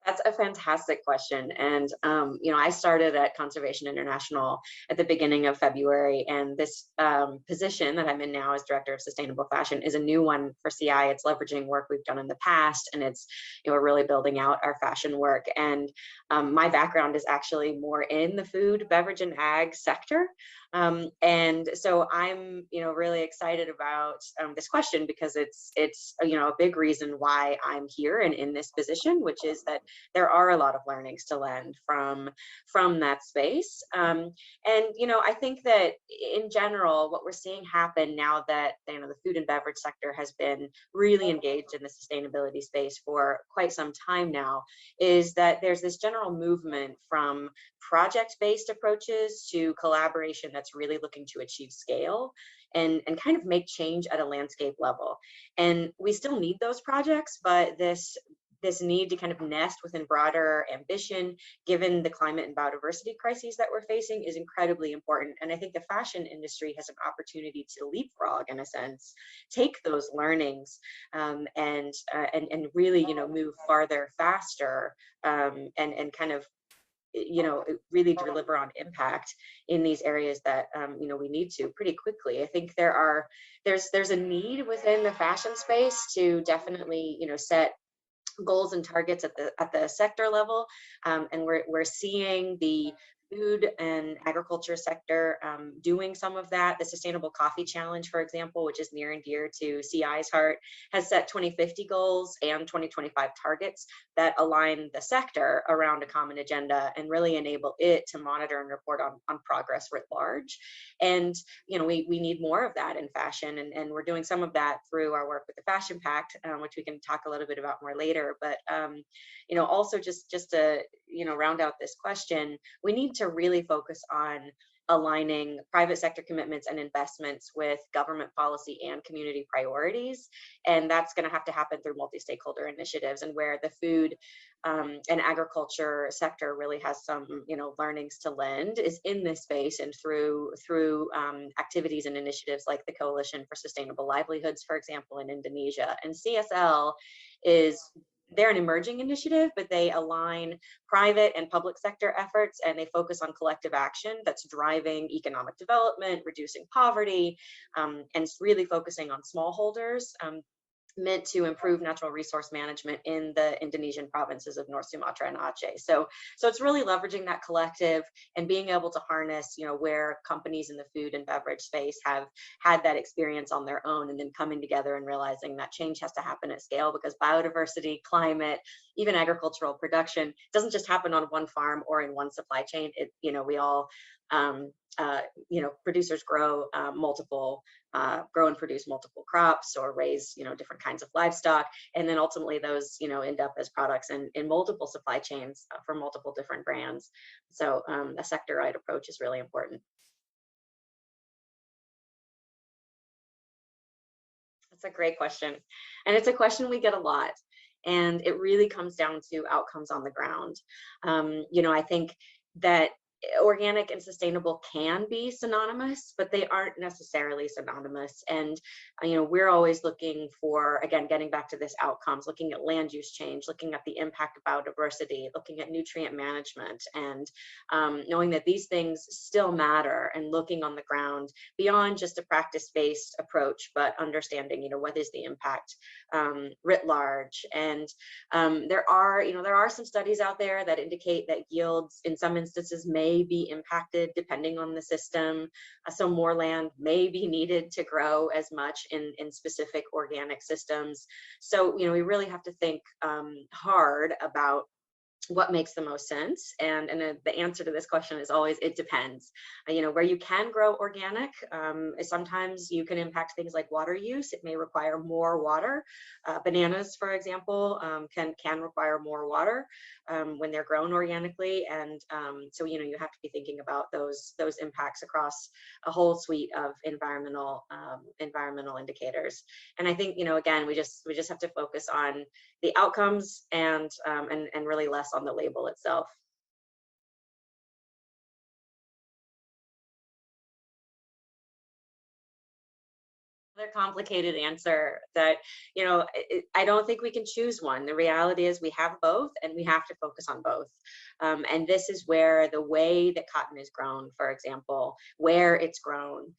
That's a fantastic question. And, I started at Conservation International at the beginning of February, and this position that I'm in now as Director of Sustainable Fashion is a new one for CI. It's leveraging work we've done in the past, and it's, we're really building out our fashion work. And my background is actually more in the food, beverage, and ag sector. And so I'm, really excited about this question because it's, a big reason why I'm here and in this position, which is that there are a lot of learnings to learn from that space. And I think that in general, what we're seeing happen now that the food and beverage sector has been really engaged in the sustainability space for quite some time now, is that there's this general movement from project-based approaches to collaboration that's really looking to achieve scale and kind of make change at a landscape level. And we still need those projects, but this need to kind of nest within broader ambition, given the climate and biodiversity crises that we're facing, is incredibly important. And I think the fashion industry has an opportunity to leapfrog, in a sense, take those learnings and really, move farther, faster, and kind of really deliver on impact in these areas that we need to pretty quickly. I think there's a need within the fashion space to definitely set goals and targets at the sector level, and we're seeing the food and agriculture sector doing some of that. The Sustainable Coffee Challenge, for example, which is near and dear to CI's heart, has set 2050 goals and 2025 targets that align the sector around a common agenda and really enable it to monitor and report on progress writ large. And we need more of that in fashion, and we're doing some of that through our work with the Fashion Pact, which we can talk a little bit about more later. But also just to round out this question, we need to really focus on aligning private sector commitments and investments with government policy and community priorities. And that's going to have to happen through multi-stakeholder initiatives, and where the food and agriculture sector really has some learnings to lend is in this space, and through activities and initiatives like the Coalition for Sustainable Livelihoods, for example, in Indonesia. And CSL they're an emerging initiative, but they align private and public sector efforts, and they focus on collective action that's driving economic development, reducing poverty, and really focusing on smallholders, meant to improve natural resource management in the Indonesian provinces of North Sumatra and Aceh. So it's really leveraging that collective and being able to harness, where companies in the food and beverage space have had that experience on their own, and then coming together and realizing that change has to happen at scale, because biodiversity, climate, even agricultural production doesn't just happen on one farm or in one supply chain. We all producers grow and produce multiple crops, or raise different kinds of livestock, and then ultimately those end up as products in multiple supply chains for multiple different brands. So a sector-wide approach is really important. That's a great question, and it's a question we get a lot, and it really comes down to outcomes on the ground. I think that organic and sustainable can be synonymous, but they aren't necessarily synonymous. And we're always looking for, again, getting back to this outcomes, looking at land use change, looking at the impact of biodiversity, looking at nutrient management, and knowing that these things still matter, and looking on the ground beyond just a practice-based approach, but understanding what is the impact writ large. And there are some studies out there that indicate that yields in some instances may be impacted depending on the system. So more land may be needed to grow as much in specific organic systems. So we really have to think hard about what makes the most sense. And the answer to this question is always, it depends. Where you can grow organic, sometimes you can impact things like water use. It may require more water. Bananas, for example, can require more water when they're grown organically. And so, you have to be thinking about those impacts across a whole suite of environmental indicators. And I think, again, we just have to focus on the outcomes and really less on the label itself. another complicated answer that, I don't think we can choose one. The reality is we have both and we have to focus on both. And this is where the way that cotton is grown, for example, where it's grown,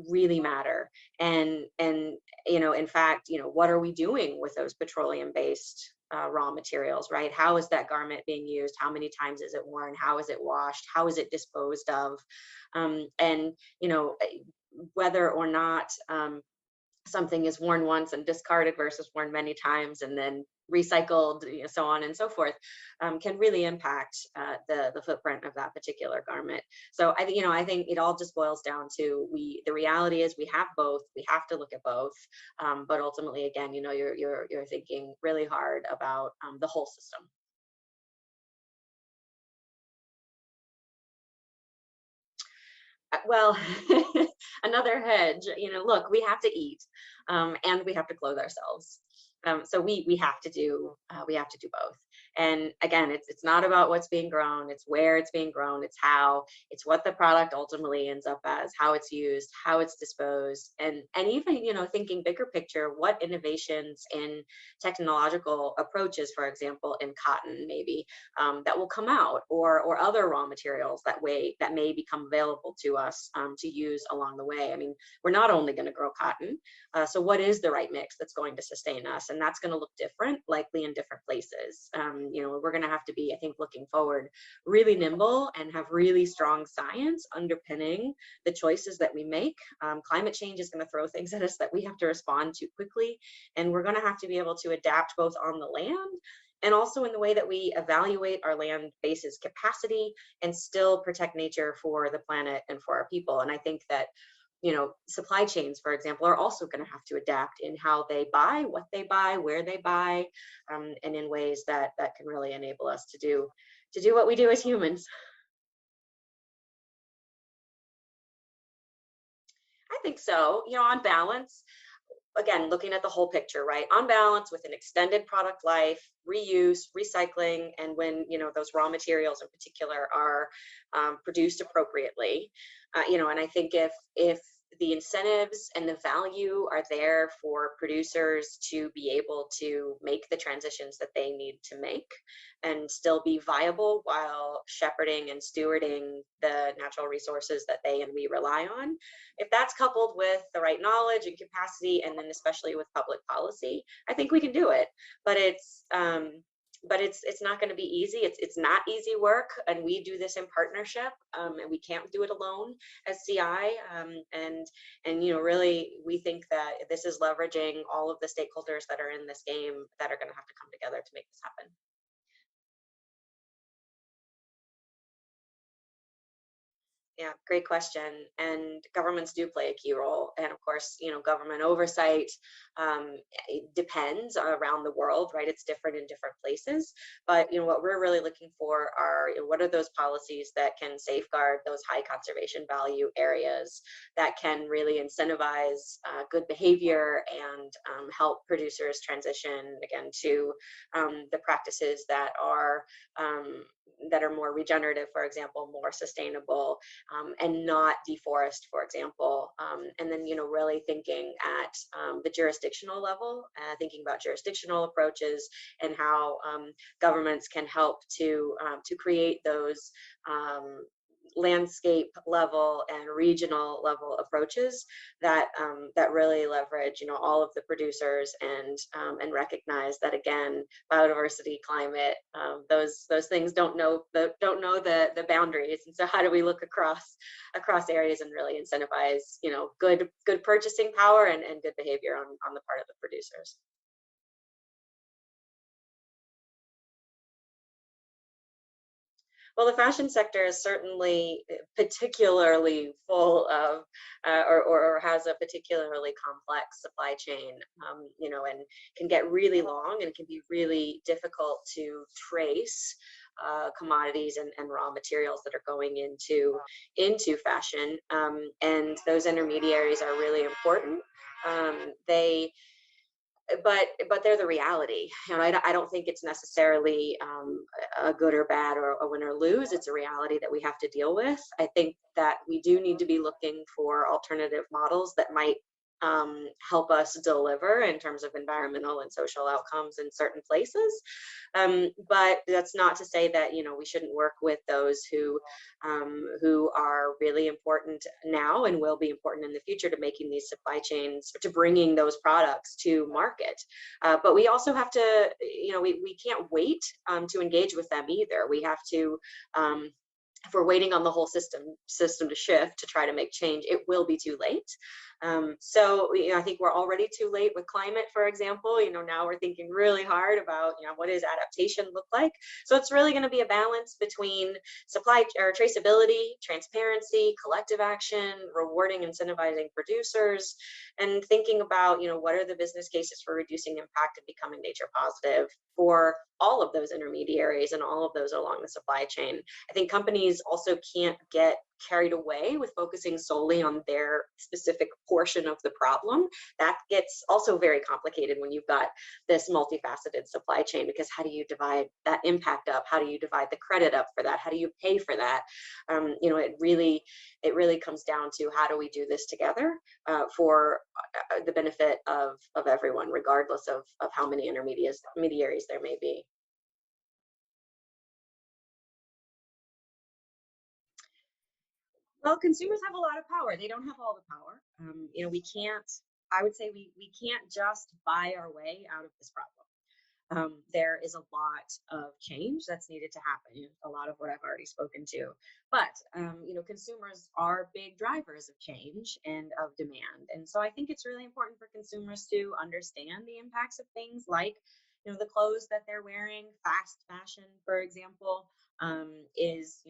really matter. And in fact, what are we doing with those petroleum-based raw materials, right? How is that garment being used? How many times is it worn? How is it washed? How is it disposed of? And whether or not something is worn once and discarded versus worn many times and then recycled, so on and so forth, can really impact the footprint of that particular garment. So I think it all just boils down to the reality is we have both. We have to look at both, but ultimately, again, you're thinking really hard about the whole system. Well, another hedge, look, we have to eat, and we have to clothe ourselves. So we have to do both. And again, it's not about what's being grown, it's where it's being grown, it's what the product ultimately ends up as, how it's used, how it's disposed, and even, thinking bigger picture, what innovations in technological approaches, for example, in cotton maybe, that will come out, or other raw materials that may become available to us, to use along the way. I mean, we're not only going to grow cotton, so what is the right mix that's going to sustain us? And that's going to look different, likely in different places. We're going to have to be, I think, looking forward, really nimble and have really strong science underpinning the choices that we make. Climate change is going to throw things at us that we have to respond to quickly, and we're going to have to be able to adapt both on the land and also in the way that we evaluate our land base's capacity and still protect nature for the planet and for our people. And I think that, supply chains, for example, are also going to have to adapt in how they buy, what they buy, where they buy, and in ways that can really enable us to do what we do as humans. I think so. On balance, again, looking at the whole picture, right? On balance, with an extended product life, reuse, recycling, and when those raw materials in particular are produced appropriately, and I think if the incentives and the value are there for producers to be able to make the transitions that they need to make and still be viable while shepherding and stewarding the natural resources that they and we rely on, if that's coupled with the right knowledge and capacity, and then especially with public policy, I think we can do it. But it's not going to be easy. It's not easy work, and we do this in partnership, and we can't do it alone as CI. And really, we think that this is leveraging all of the stakeholders that are in this game that are going to have to come together to make this happen. Yeah, great question. And governments do play a key role. And of course, government oversight, it depends around the world, right? It's different in different places. But what we're really looking for are, what are those policies that can safeguard those high conservation value areas, that can really incentivize good behavior and help producers transition again to the practices that are more regenerative, for example, more sustainable, and not deforest, for example. And then, really thinking at the jurisdictional level, thinking about jurisdictional approaches and how governments can help to create those landscape level and regional level approaches that really leverage all of the producers and recognize that, again, biodiversity, climate, those things don't know the boundaries. And so how do we look across areas and really incentivize good purchasing power and good behavior on the part of the producers. Well, the fashion sector is certainly particularly full of, or has a particularly complex supply chain, and can get really long and can be really difficult to trace commodities and raw materials that are going into fashion, and those intermediaries are really important. They but they're the reality. I don't think it's necessarily a good or bad or a win or lose. It's a reality that we have to deal with. I think that we do need to be looking for alternative models that might help us deliver in terms of environmental and social outcomes in certain places. But that's not to say that, we shouldn't work with those who are really important now and will be important in the future to making these supply chains, to bringing those products to market. But we also have to, we can't wait to engage with them either. We have to, if we're waiting on the whole system to shift to try to make change, it will be too late. So I think we're already too late with climate, for example. Now we're thinking really hard about, what does adaptation look like? So it's really going to be a balance between supply or traceability, transparency, collective action, rewarding, incentivizing producers, and thinking about, what are the business cases for reducing impact and becoming nature positive for all of those intermediaries and all of those along the supply chain. I think companies also can't get carried away with focusing solely on their specific portion of the problem. That gets also very complicated when you've got this multifaceted supply chain, because how do you divide that impact up? How do you divide the credit up for that? How do you pay for that? It really comes down to how do we do this together for the benefit of everyone, regardless of how many intermediaries there may be. Well, consumers have a lot of power. They don't have all the power. We can't, I would say we can't just buy our way out of this problem. There is a lot of change that's needed to happen, a lot of what I've already spoken to. But, consumers are big drivers of change and of demand. And so I think it's really important for consumers to understand the impacts of things like, the clothes that they're wearing. Fast fashion, for example, is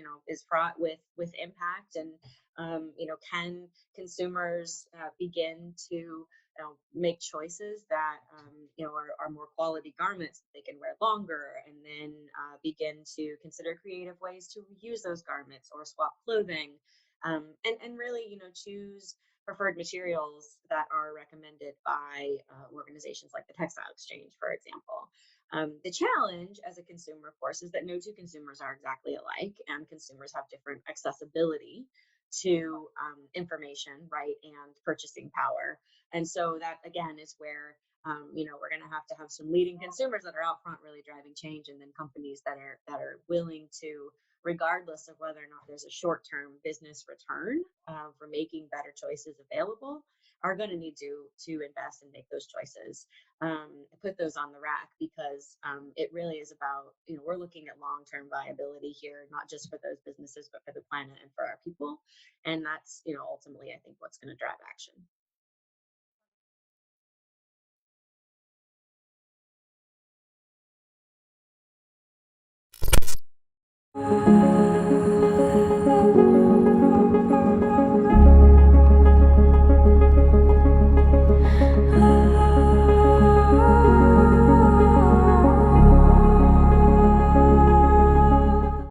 fraught with impact. And, can consumers begin to make choices that are more quality garments that they can wear longer, and then begin to consider creative ways to reuse those garments or swap clothing, and really choose preferred materials that are recommended by organizations like the Textile Exchange, for example. The challenge as a consumer, of course, is that no two consumers are exactly alike, and consumers have different accessibility to information, right, and purchasing power. And so that, again, is where we're going to have some leading consumers that are out front really driving change, and then companies that are willing to, regardless of whether or not there's a short-term business return for making better choices available, are going to need to invest and make those choices, put those on the rack, because it really is about, we're looking at long-term viability here, not just for those businesses, but for the planet and for our people. And that's, ultimately, I think, what's going to drive action.